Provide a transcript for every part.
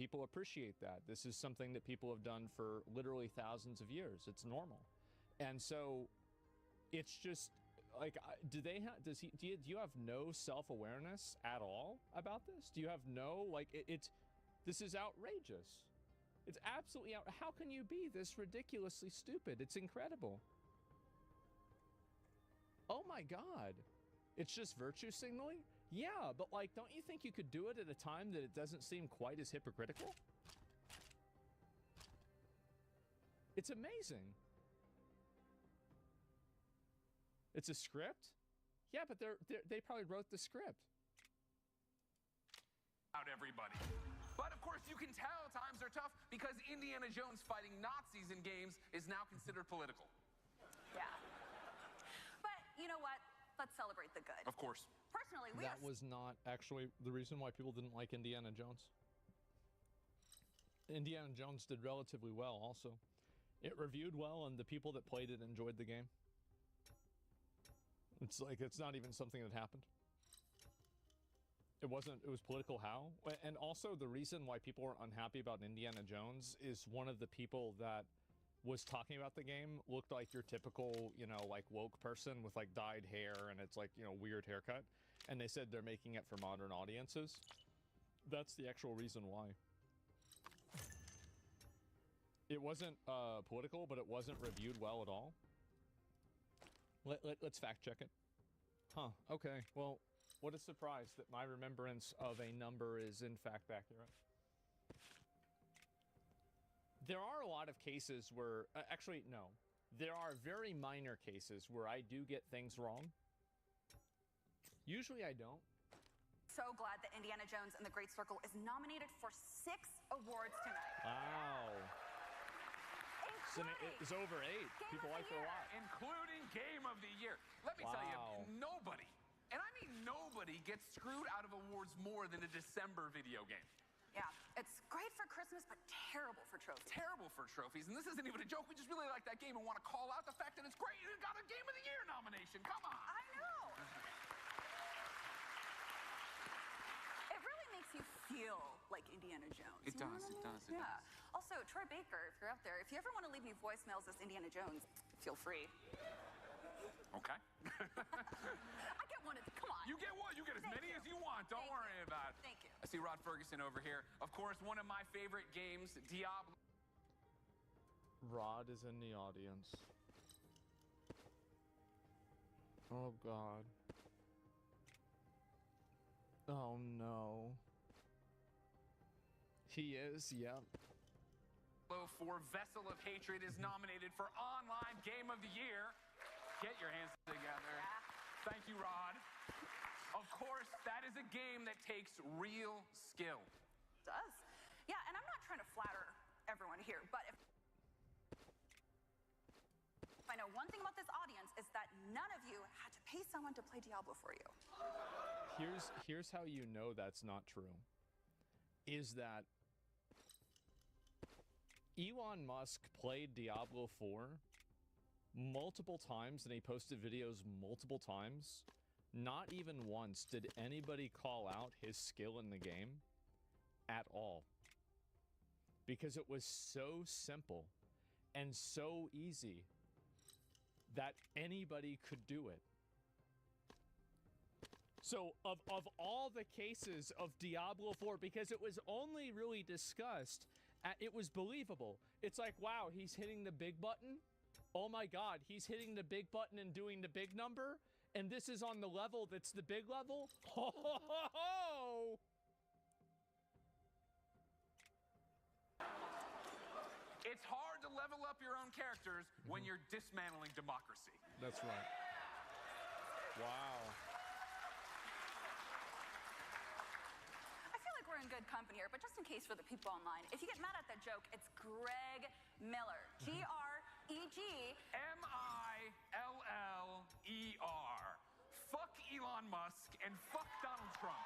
people appreciate that. This is something that people have done for literally thousands of years. It's normal. And so it's just like, do you have no self-awareness at all about this? Do you have no, like, this is outrageous. It's absolutely how can you be this ridiculously stupid? It's incredible. Oh my God. It's just virtue signaling? Yeah, but like, don't you think you could do it at a time that it doesn't seem quite as hypocritical? It's amazing. It's a script? Yeah, but they probably wrote the script. Out everybody. But of course, you can tell times are tough because Indiana Jones fighting Nazis in games is now considered political. Yeah. But you know what? Let's celebrate the good. Of course. Personally, that was not actually the reason why people didn't like Indiana Jones. Indiana Jones did relatively well also. It reviewed well and the people that played it enjoyed the game. It's like, it's not even something that happened. It was political how? And also the reason why people were unhappy about Indiana Jones is one of the people that was talking about the game looked like your typical, you know, like woke person with like dyed hair and it's like, you know, weird haircut. And they said they're making it for modern audiences. That's the actual reason why. It wasn't political, but it wasn't reviewed well at all. Let's fact check it. Huh, okay. Well, what a surprise that my remembrance of a number is in fact accurate. There are a lot of cases where, actually, no. There are very minor cases where I do get things wrong. Usually I don't. So glad that Indiana Jones and the Great Circle is nominated for 6 awards tonight. Wow. It's over 8. People like it a lot. Including Game of the Year. Let me tell you, nobody, and I mean nobody, gets screwed out of awards more than a December video game. Yeah, it's great for Christmas, but terrible for trophies. Terrible for trophies, and this isn't even a joke. We just really like that game and want to call out the fact that it's great. It got a Game of the Year nomination. Come on. I know. It really makes you feel like Indiana Jones. It does, it does, it does. does. Also, Troy Baker, if you're out there, if you ever want to leave me voicemails as Indiana Jones, feel free. Okay. I get one. Come on. You get one. You get as many as you want. Don't worry about it. Thank you. I see Rod Ferguson over here. Of course, one of my favorite games, Diablo. Rod is in the audience. Oh, God. Oh, no. He is, yep. For Vessel of Hatred is nominated for Online Game of the Year. Get your hands together. Yeah. Thank you, Rod. Of course, that is a game that takes real skill. It does. Yeah, and I'm not trying to flatter everyone here, but if I know one thing about this audience is that none of you had to pay someone to play Diablo for you. Here's how you know that's not true. Is that Elon Musk played Diablo 4 multiple times and he posted videos multiple times. Not even once did anybody call out his skill in the game at all. Because it was so simple and so easy that anybody could do it. So of all the cases of Diablo 4, because it was only really discussed, it was believable. It's like, wow, he's hitting the big button. Oh my God, he's hitting the big button and doing the big number. And this is on the level that's the big level. Ho, ho, ho, ho. It's hard to level up your own characters when you're dismantling democracy. That's right. Wow. I feel like we're in good company here, but just in case for the people online, if you get mad at that joke, it's Greg Miller. G-R-E-G. M-I-L-L-E-R. Fuck Elon Musk and fuck Donald Trump.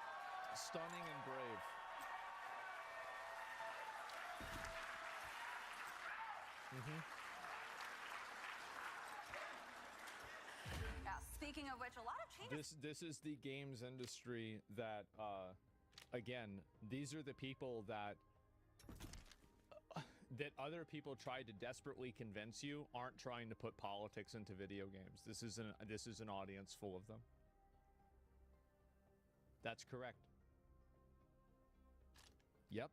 Stunning and brave. Yeah, speaking of which, a lot of changes. This is the games industry that, again, these are the people that that other people tried to desperately convince you aren't trying to put politics into video games. This is an audience full of them. That's correct. Yep.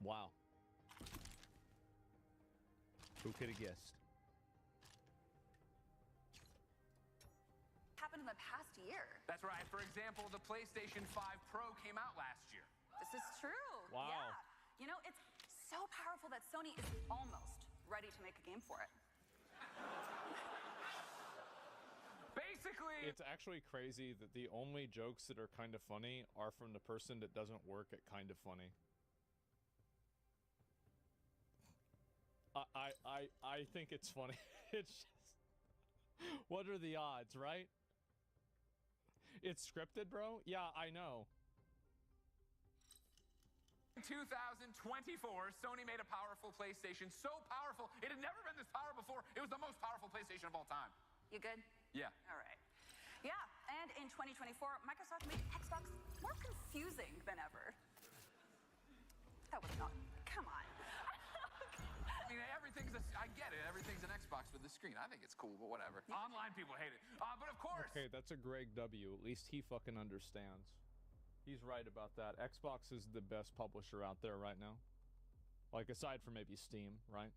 Wow. Who could have guessed? Happened in the past year. That's right. For example, the PlayStation 5 Pro came out last year. This is true. Wow. Yeah. You know, it's so powerful that Sony is almost ready to make a game for it. Basically, It's actually crazy that the only jokes that are kind of funny are from the person that doesn't work at Kind of Funny. I think it's funny. It's just, what are the odds, right? It's scripted, bro? Yeah, I know. in 2024, Sony made a powerful PlayStation. So powerful, it had never been this powerful before. It was the most powerful PlayStation of all time. You good? Yeah. All right. Yeah, and in 2024, Microsoft made Xbox more confusing than ever. That was not. Come on. I mean, I get it. Everything's an Xbox with the screen. I think it's cool, but whatever. Online people hate it. But of course. Okay, that's a Greg W. At least he fucking understands. He's right about that. Xbox is the best publisher out there right now. Like, aside from maybe Steam, right?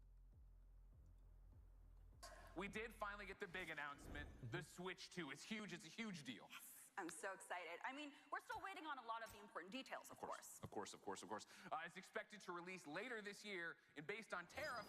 We did finally get the big announcement. The Switch 2 is huge. It's a huge deal. Yes, I'm so excited. I mean, we're still waiting on a lot of the important details, of course. Of course. It's expected to release later this year, and based on tariff.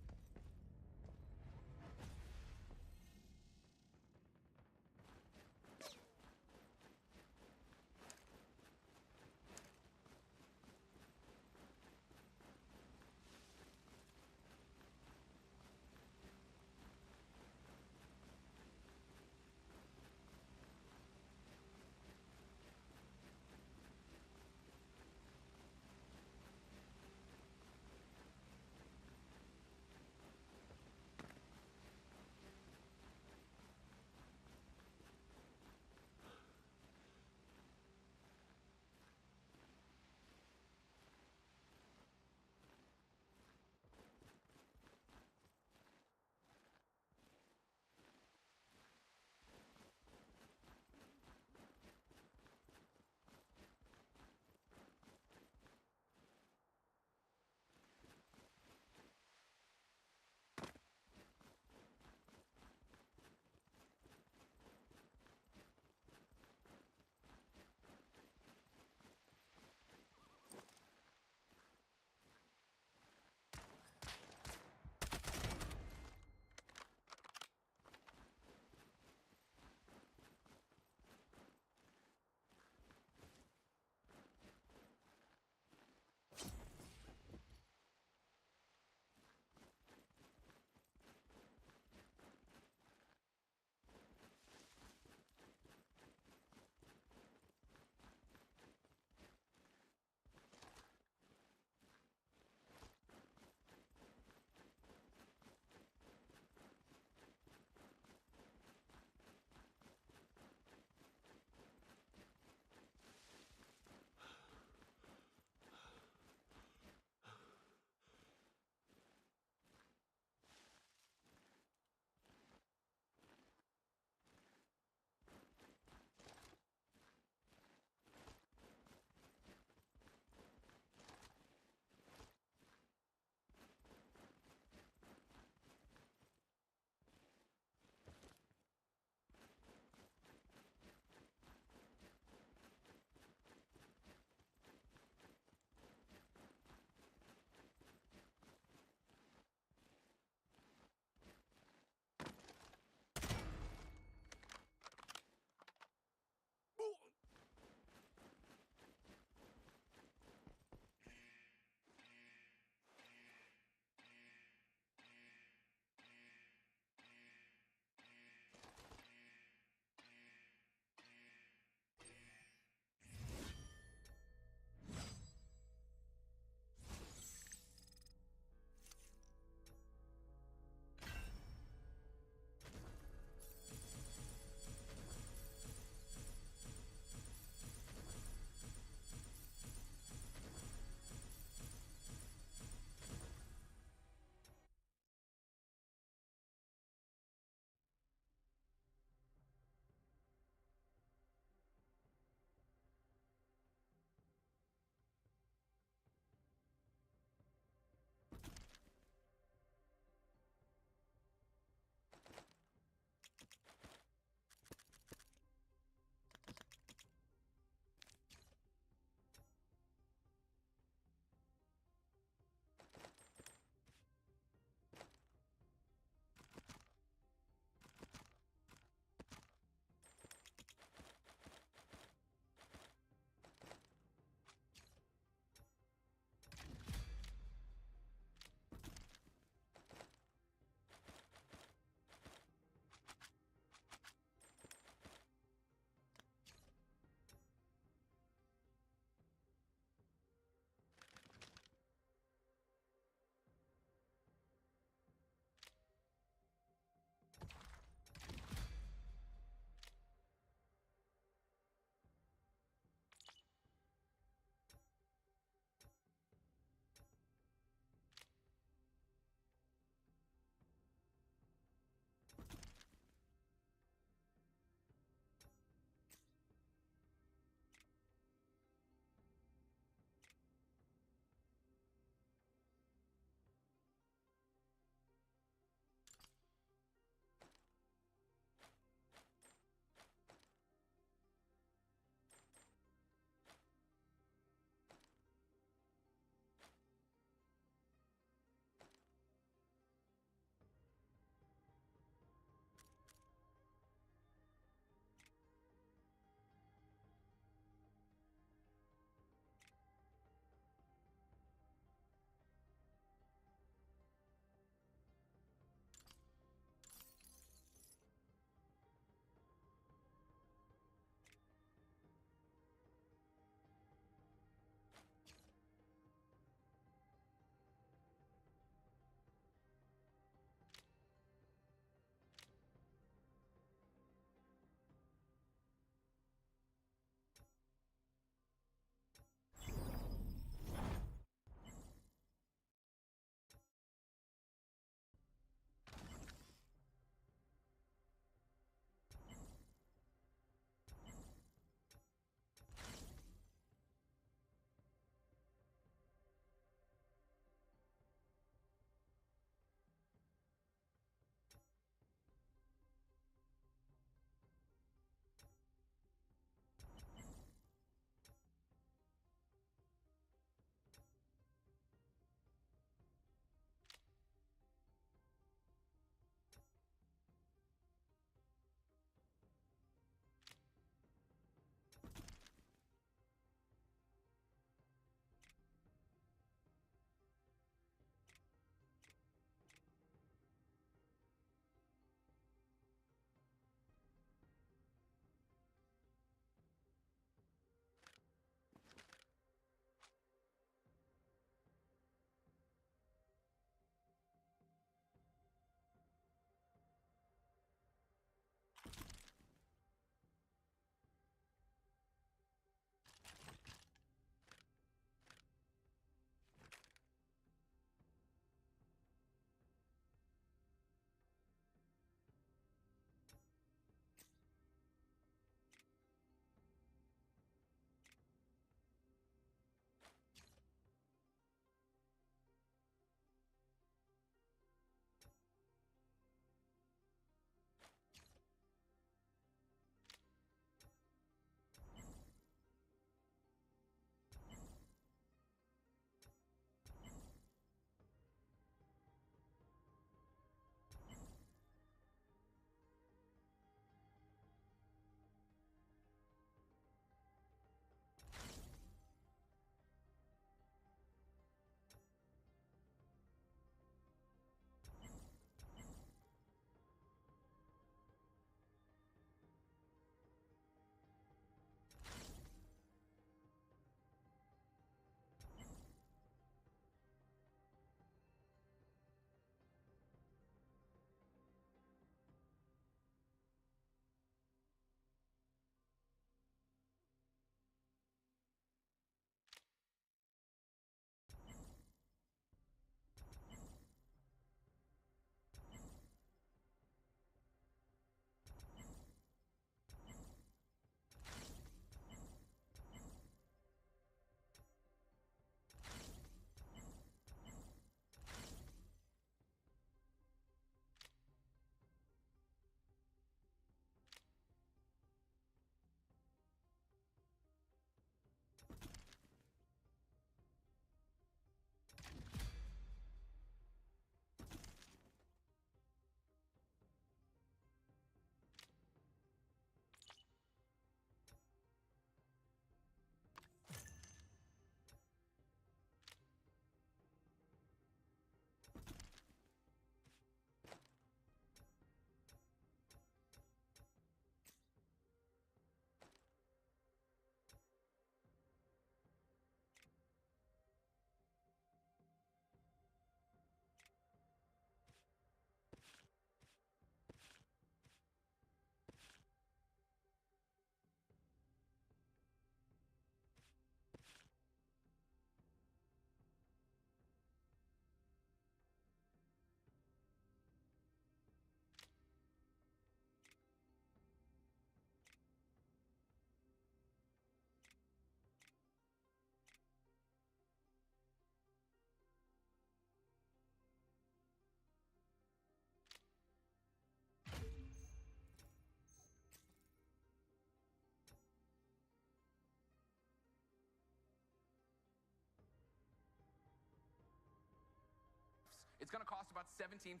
It's going to cost about $17,000.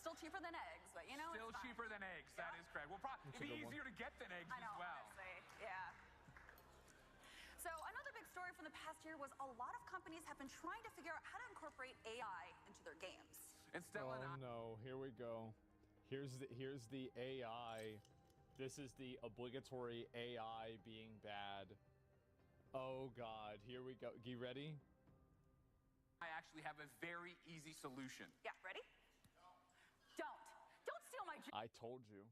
Still cheaper than eggs, but you know, Still it's fine. cheaper than eggs. That is correct. Well, it'd be easier to get than eggs I know, as well. honestly. Yeah. So another big story from the past year was a lot of companies have been trying to figure out how to incorporate AI into their games. And Stella and I, no, here we go. Here's the AI. This is the obligatory AI being bad. Oh God, here we go. You ready? I actually have a very easy solution. Yeah, ready? Don't steal my I told you.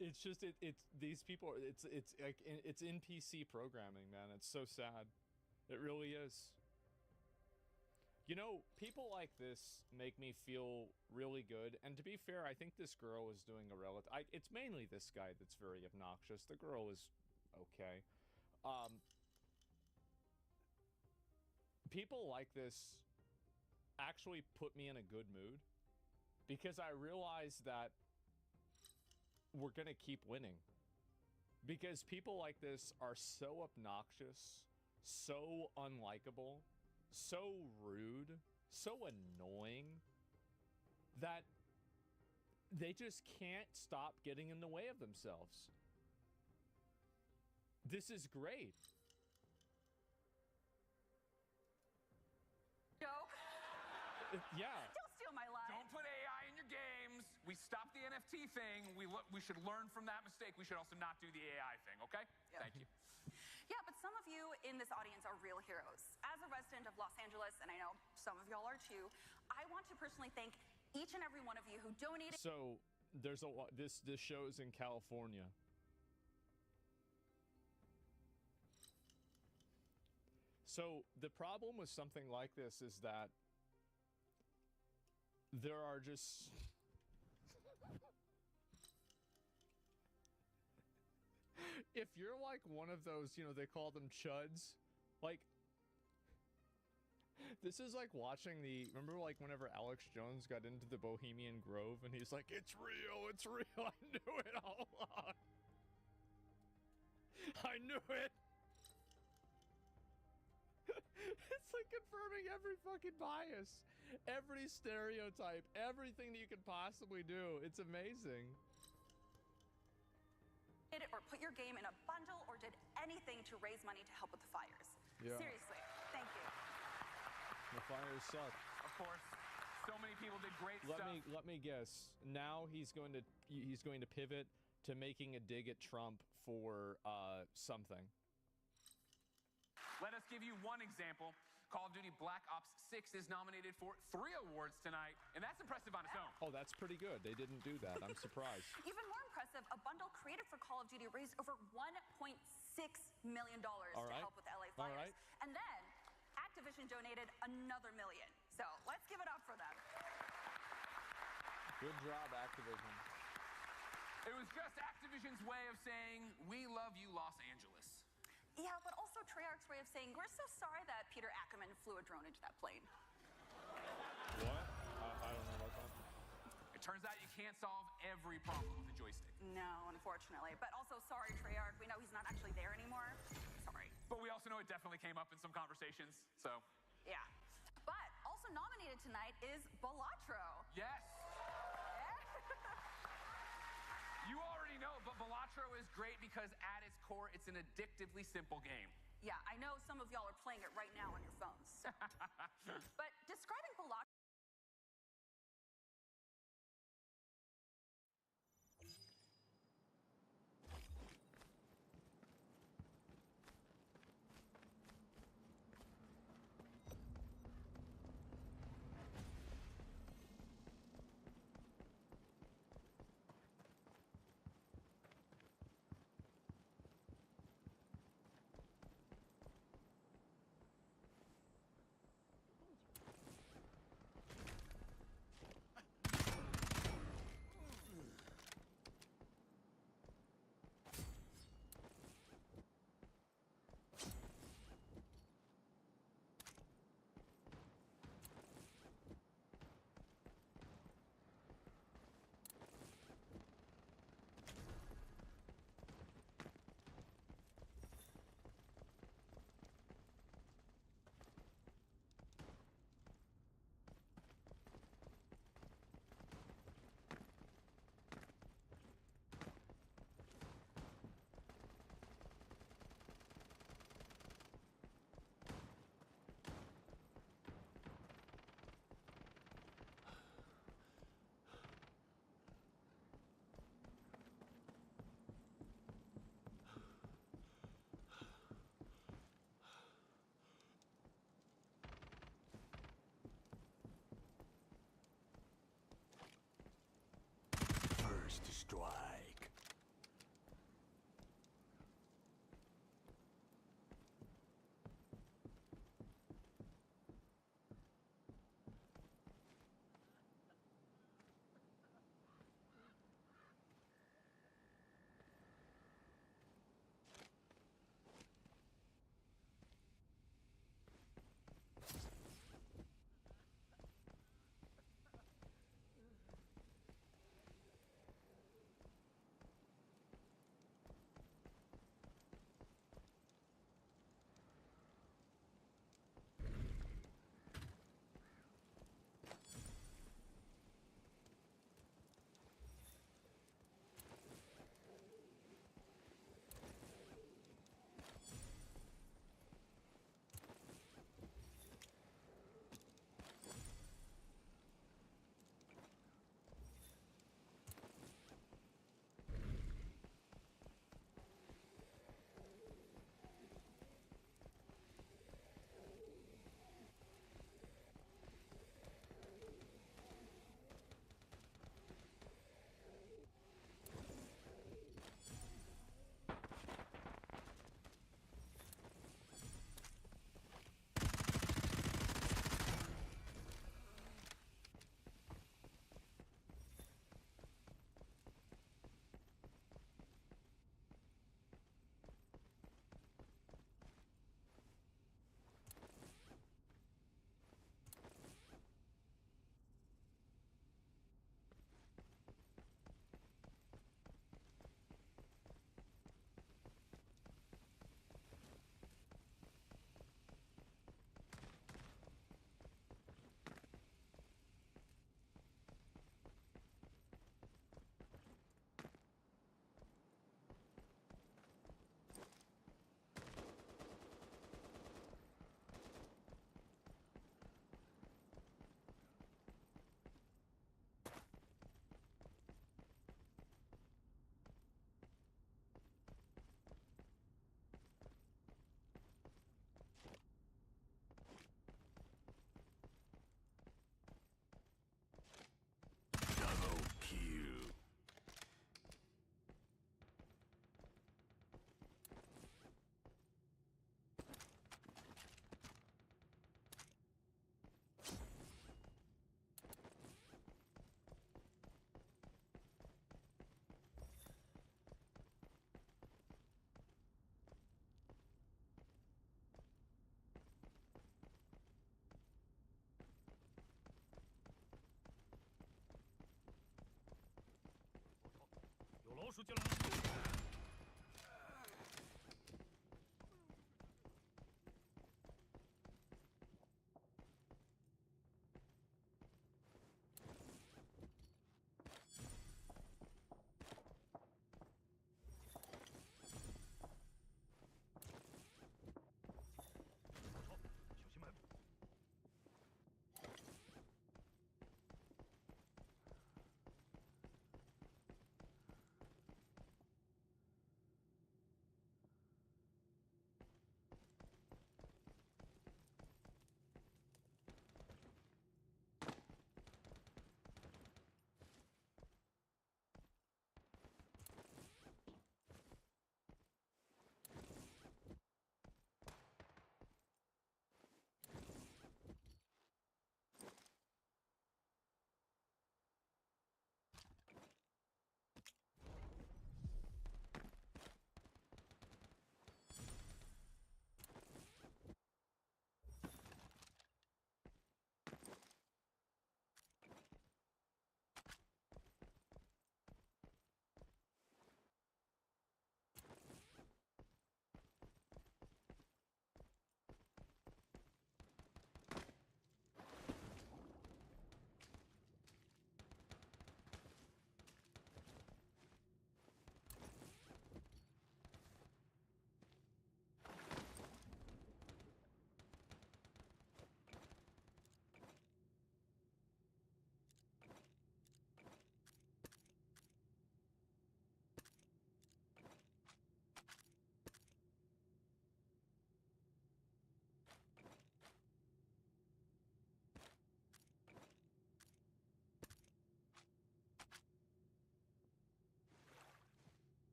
It's just it's these people. It's like it's NPC programming, man. It's so sad. It really is. You know, people like this make me feel really good. And to be fair, I think this girl is doing a relative. It's mainly this guy that's very obnoxious. The girl is okay. People like this actually put me in a good mood because I realize that we're gonna keep winning. Because people like this are so obnoxious, so unlikable, so rude, so annoying that they just can't stop getting in the way of themselves. This is great. joke. Yeah. Don't steal my line. Don't put AI in your games. We stopped the NFT thing. We should learn from that mistake. We should also not do the AI thing, okay? Yep. Thank you. Yeah, but some of you in this audience are real heroes. As a resident of Los Angeles, and I know some of y'all are too, I want to personally thank each and every one of you who donated. So there's a lot. This show's in California. So the problem with something like this is that there are just if you're like one of those, you know, they call them chuds, like this is like watching remember like whenever Alex Jones got into the Bohemian Grove and he's like, it's real, I knew it all along. I knew it. It's like confirming every fucking bias, every stereotype, everything that you could possibly do. It's amazing. Or put your game in a bundle or did anything to raise money to help with the fires. Yeah. Seriously, thank you. The fires suck. Of course, so many people did great stuff. Let me guess. Now he's going to pivot to making a dig at Trump for something. Let us give you one example. Call of Duty Black Ops 6 is nominated for 3 awards tonight, and that's impressive on its own. Oh, that's pretty good. They didn't do that. I'm surprised. Even more impressive, a bundle created for Call of Duty raised over $1.6 million to help with the LA fires. Right. And then Activision donated another $1 million. So let's give it up for them. Good job, Activision. It was just Activision's way of saying, we love you, Los Angeles. Yeah, but also Treyarch's way of saying, we're so sorry that Peter Ackerman flew a drone into that plane. What? I don't know about that. It turns out you can't solve every problem with a joystick. No, unfortunately. But also, sorry, Treyarch. We know he's not actually there anymore. Sorry. But we also know it definitely came up in some conversations, so. Yeah. But also nominated tonight is Balatro. Yes. You already know, but Balatro is great because at its core, it's an addictively simple game. Yeah, I know some of y'all are playing it right now on your phones. But describing Balatro. strike. Double kill.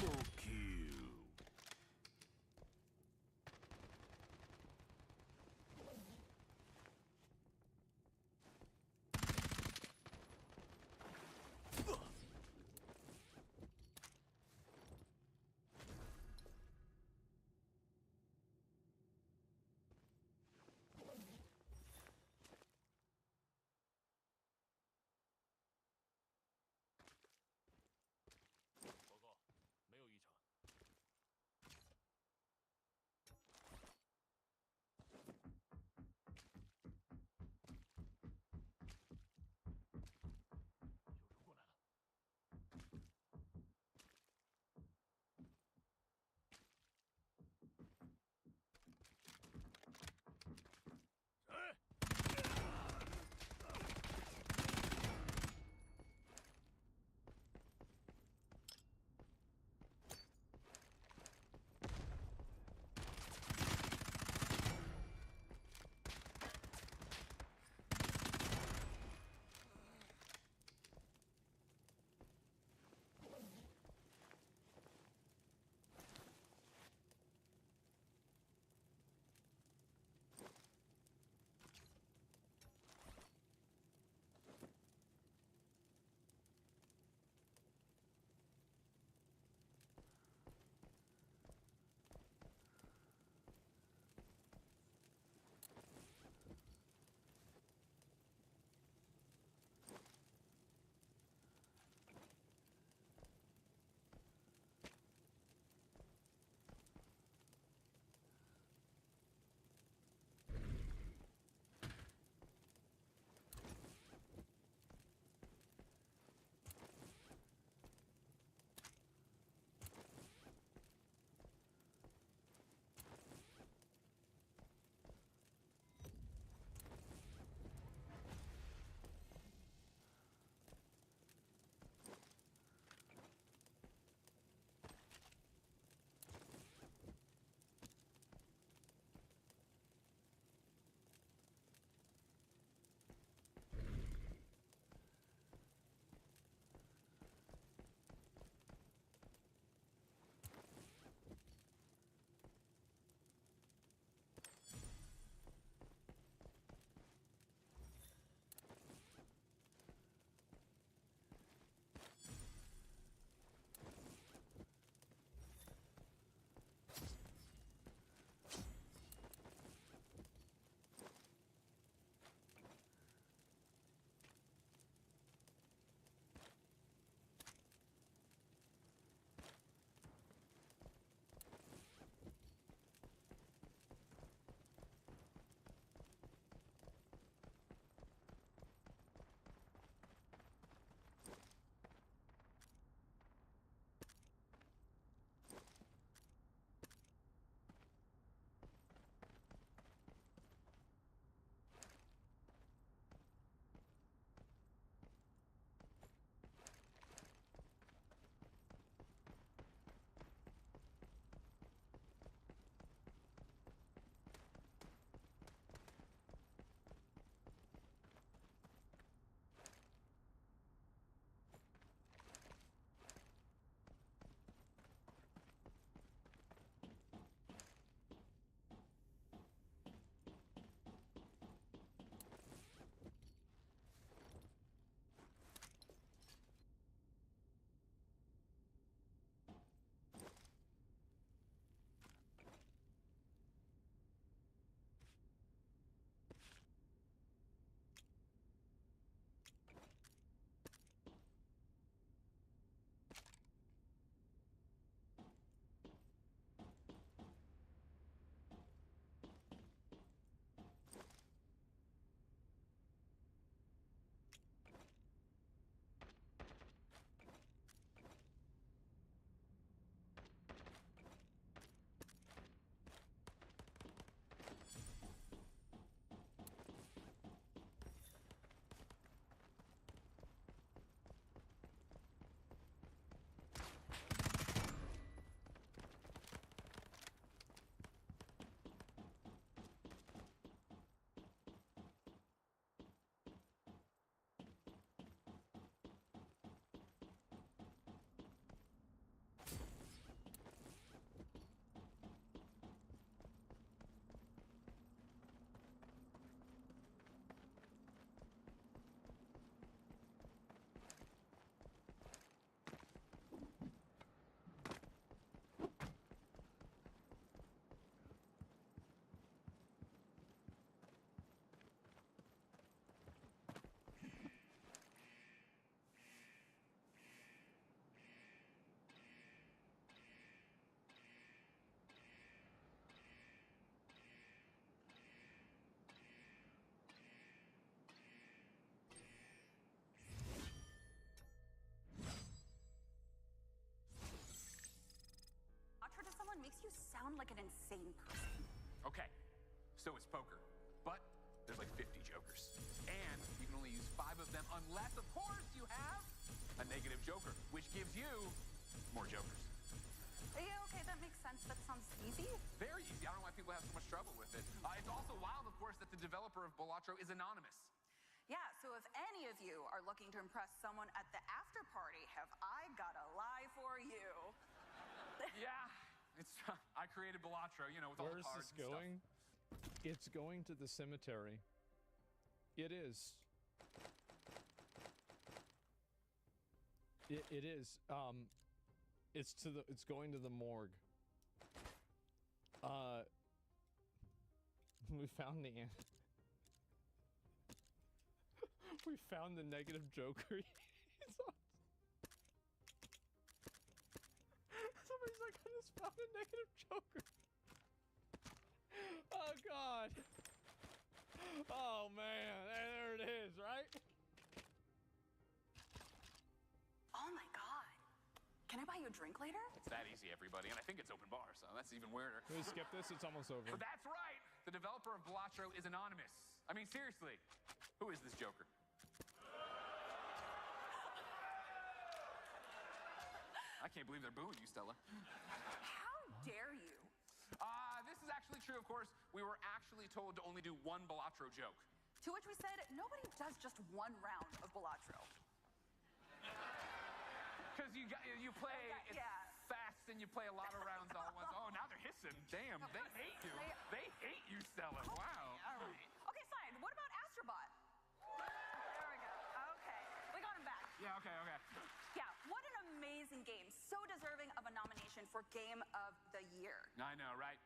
Double kill. Over. 没有异常。makes you sound like an insane person. Okay, so it's poker, but there's like 50 jokers. And you can only use 5 of them unless, of course, you have a negative joker, which gives you more jokers. Yeah, okay, that makes sense. That sounds easy. Very easy. I don't know why people have so much trouble with it. It's also wild, of course, that the developer of Balatro is anonymous. Yeah, so if any of you are looking to impress someone at the after party, have I got a lie for you? Yeah, it's I created Balatro, you know, with all the Where's cards this going? It's going to the cemetery. It is. It is. It's going to the morgue. We found the we found the negative joker. It's on. Somebody's like, I just found a negative joker. Oh God. Oh man, there it is, right? Oh my God. Can I buy you a drink later? It's that easy, everybody, and I think it's open bar, so that's even weirder. Can we skip this? It's almost over. But that's right. The developer of Balatro is anonymous. I mean, seriously, who is this joker? I can't believe they're booing you, Stella. How dare you? This is actually true, of course. We were actually told to only do 1 Balatro joke. To which we said, nobody does just 1 round of Balatro. Because you play Yeah. fast and you play a lot of rounds all at once. Oh, now they're hissing. Damn, they hate you. They hate you, Stella. Wow. All right. Okay, fine. What about Astrobot? There we go. Okay. We got him back. Yeah, okay. Yeah, what an amazing game. So deserving of a nomination for Game of the Year. I know, right?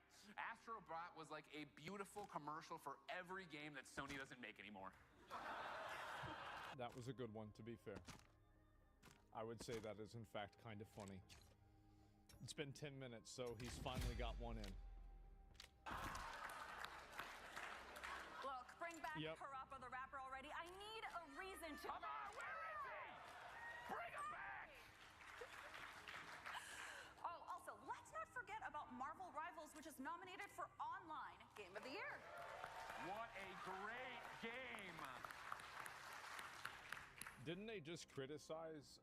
Astrobot was like a beautiful commercial for every game that Sony doesn't make anymore. That was a good one, to be fair. I would say that is in fact kind of funny. It's been 10 minutes, so he's finally got one in. Look, bring back Yep. Parappa the Rapper already. I need a reason to... Come on, where is he? Bring him back! Oh, also, let's not forget about Marvel Rivals, which is nominated for Online Game of the Year. What a great game! Didn't they just criticize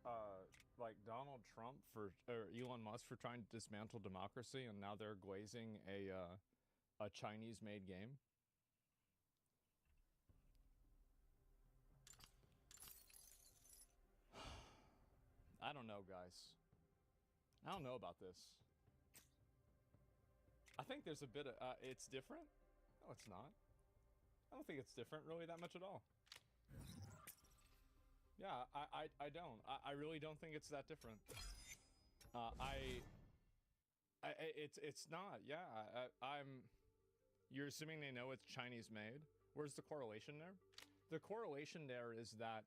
like Donald Trump or Elon Musk for trying to dismantle democracy, and now they're glazing a Chinese-made game? I don't know, guys. I don't know about this. I think there's a bit of it's different. No, it's not. I don't think it's different really that much at all. Yeah, I don't. I really don't think it's that different. It's not. Yeah, You're assuming they know it's Chinese made. Where's the correlation there? The correlation there is that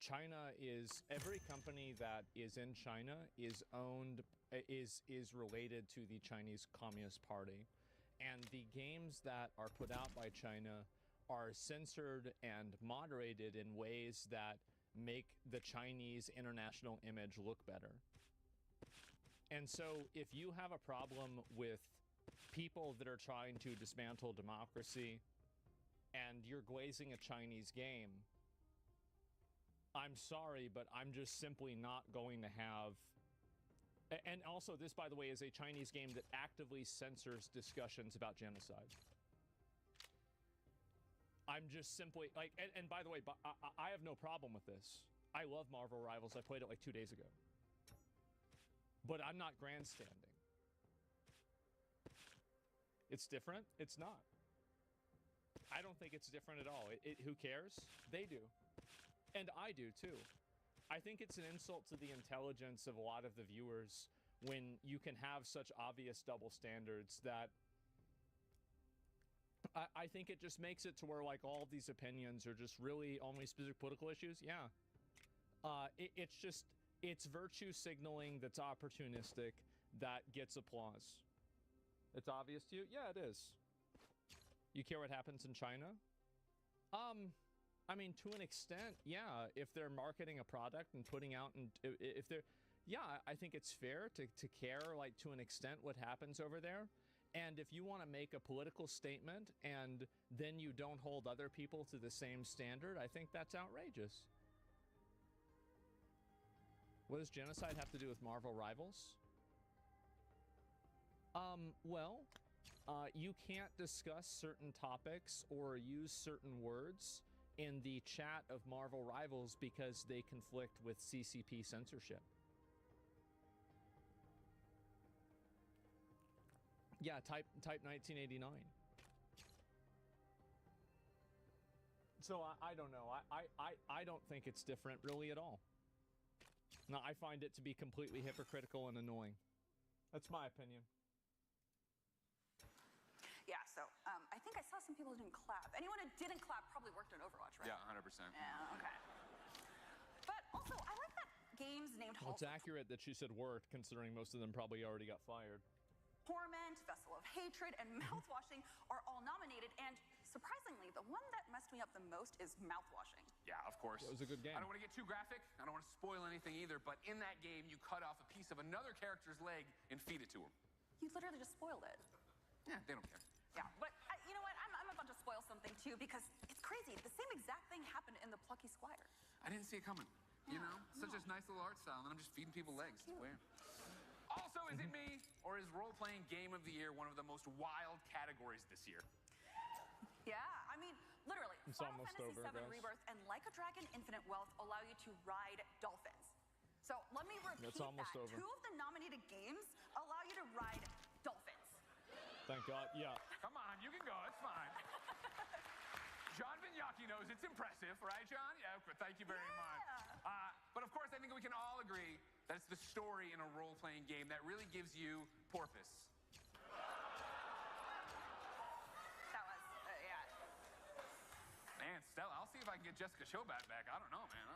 China is every company that is in China is owned is related to the Chinese Communist Party, and the games that are put out by China are censored and moderated in ways that make the Chinese international image look better. And so if you have a problem with people that are trying to dismantle democracy and you're glazing a Chinese game, I'm sorry, but I'm just simply not going to have... And also, this, by the way, is a Chinese game that actively censors discussions about genocide. I'm just simply like, and by the way, I have no problem with this. I love Marvel Rivals. I played it like 2 days ago. But I'm not grandstanding. It's different? It's not. I don't think it's different at all. Who cares? They do. And I do too. I think it's an insult to the intelligence of a lot of the viewers when you can have such obvious double standards that I think it just makes it to where like all of these opinions are just really only specific political issues. Yeah. It's virtue signaling that's opportunistic that gets applause. It's obvious to you? Yeah, it is. You care what happens in China? I mean, to an extent, yeah. If they're marketing a product and putting out, and if they're, yeah, I think it's fair to care, like, to an extent what happens over there. And if you want to make a political statement and then you don't hold other people to the same standard, I think that's outrageous. What does genocide have to do with Marvel Rivals? Well, you can't discuss certain topics or use certain words in the chat of Marvel Rivals because they conflict with CCP censorship. Yeah, type 1989. So I don't know. I don't think it's different really at all. No, I find it to be completely hypocritical and annoying. That's my opinion. Yeah, so I think I saw some people who didn't clap. Anyone who didn't clap probably worked on Overwatch, right? Yeah, 100%. Yeah, okay. But also, I like that games named Well, it's Halls of accurate that she said worked, considering most of them probably already got fired. Torment, Vessel of Hatred, and Mouthwashing are all nominated, and surprisingly, the one that messed me up the most is Mouthwashing. Yeah, of course. It was a good game. I don't want to get too graphic. I don't want to spoil anything either, but in that game, you cut off a piece of another character's leg and feed it to him. You literally just spoiled it. Yeah, they don't care. Yeah, but you know what? I'm about to spoil something too because it's crazy. The same exact thing happened in the Plucky Squire. I didn't see it coming. You know? Such a nice little art style, and I'm just feeding people legs. It's weird. Also, is it me, or is role-playing Game of the Year one of the most wild categories this year? Yeah, I mean, literally, It's Final almost Fantasy over, VII guys. Rebirth and Like a Dragon Infinite Wealth allow you to ride dolphins. So let me repeat That's almost that. over. 2 of the nominated games allow you to ride dolphins. Thank God. Yeah. Come on, you can go. It's fine. John Vignacchi knows it's impressive, right, John? Yeah, thank you very much. But of course, I think we can all agree that it's the story in a role-playing game that really gives you porpoise. That was, yeah. Man, Stella, I'll see if I can get Jessica Chobat back. I don't know, man.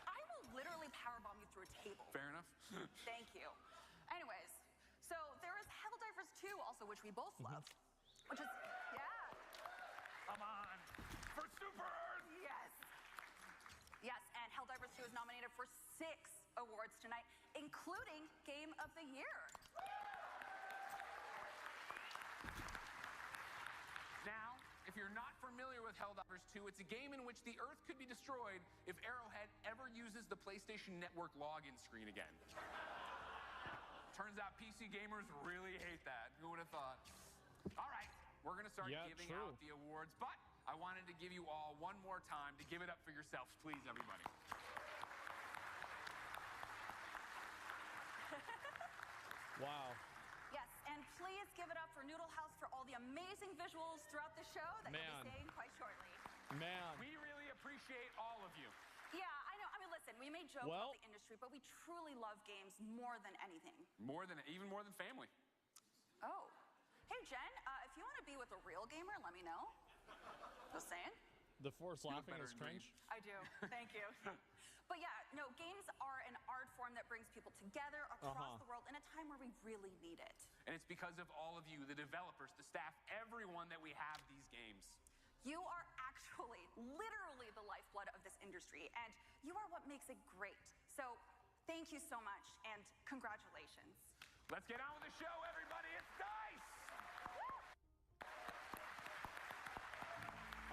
I will literally powerbomb you through a table. Fair enough. Thank you. Anyways, so there is Helldivers 2 also, which we both love. Which is, yeah. Come on. For Super Earth! Yes. Yes, and Helldivers 2 is nominated for 6 awards tonight, including Game of the Year. Now, if you're not familiar with Helldivers 2, it's a game in which the Earth could be destroyed if Arrowhead ever uses the PlayStation Network login screen again. Turns out PC gamers really hate that. Who would have thought? All right, we're going to start giving out the awards, but I wanted to give you all one more time to give it up for yourselves, please, everybody. Wow. Yes, and please give it up for Noodle House for all the amazing visuals throughout the show that you'll be seeing quite shortly. Man. We really appreciate all of you. Yeah, I know. I mean, listen, we may joke about the industry, but we truly love games more than anything. Even more than family. Oh. Hey, Jen, if you want to be with a real gamer, let me know. Just saying. The force laughing better is than cringe. I do. Thank you. But yeah, no, games are an art form that brings people together across the world in a time where we really need it. And it's because of all of you, the developers, the staff, everyone that we have these games. You are actually, literally the lifeblood of this industry, and you are what makes it great. So thank you so much, and congratulations. Let's get on with the show, everybody. It's DICE!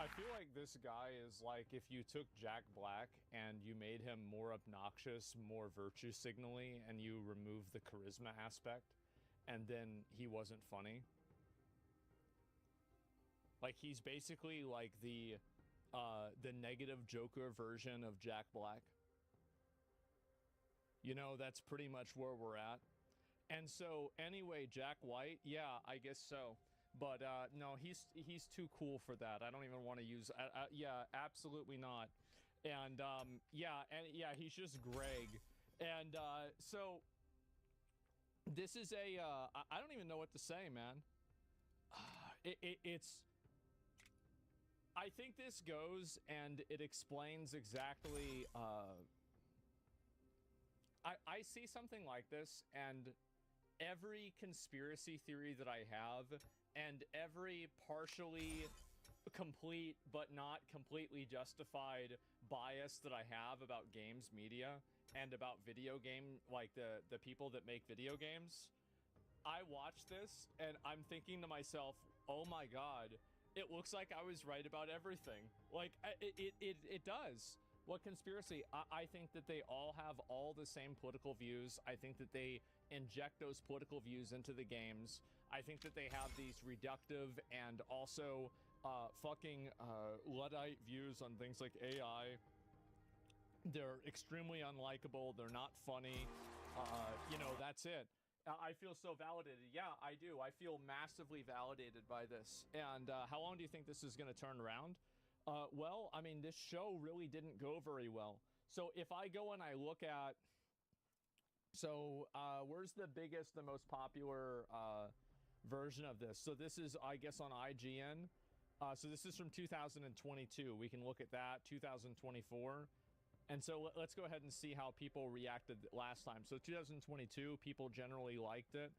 I feel like this guy is like if you took Jack Black and you made him more obnoxious, more virtue signaling, and you removed the charisma aspect, and then he wasn't funny. Like he's basically like the negative Joker version of Jack Black. You know, that's pretty much where we're at. And so anyway, Jack White, yeah, I guess so. But no, he's too cool for that. I don't even want to use. Yeah, absolutely not. And yeah, he's just Greg. And so this is a. I don't even know what to say, man. It's. I think this goes and it explains exactly. I see something like this, and every conspiracy theory that I have, and every partially complete but not completely justified bias that I have about games media and about video game, like the people that make video games, I watch this and I'm thinking to myself, oh my God, it looks like I was right about everything. Like it does. What conspiracy? I think that they all have all the same political views. I think that they inject those political views into the games. I think that they have these reductive and also fucking Luddite views on things like AI. They're extremely unlikable. They're not funny. You know, that's it. I feel so validated. Yeah, I do. I feel massively validated by this. And how long do you think this is going to turn around? Well, I mean, this show really didn't go very well. So if I go and I look at, where's the biggest, the most popular version of this? So this is, I guess, on IGN. So this is from 2022. We can look at that, 2024. And so let's go ahead and see how people reacted last time. So 2022, people generally liked it.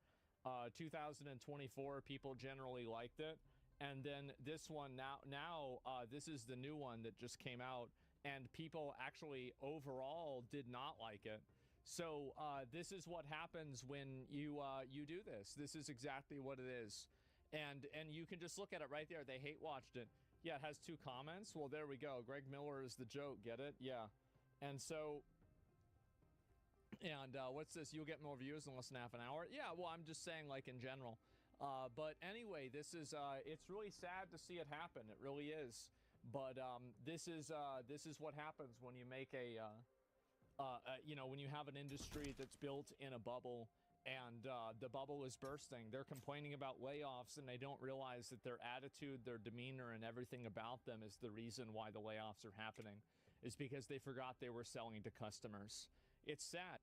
2024, people generally liked it. And then this one now, this is the new one that just came out, and people actually overall did not like it. So this is what happens when you do this. This is exactly what it is. And you can just look at it right there. They hate watched it. Yeah, it has 2 comments. Well, there we go. Greg Miller is the joke. Get it? Yeah. And so, and what's this? You'll get more views in less than half an hour. Yeah, well, I'm just saying, like, in general. But anyway, this is, it's really sad to see it happen. It really is. But this is what happens when you make you know, when you have an industry that's built in a bubble and the bubble is bursting. They're complaining about layoffs, and they don't realize that their attitude, their demeanor, and everything about them is the reason why the layoffs are happening. Is because they forgot they were selling to customers. It's sad.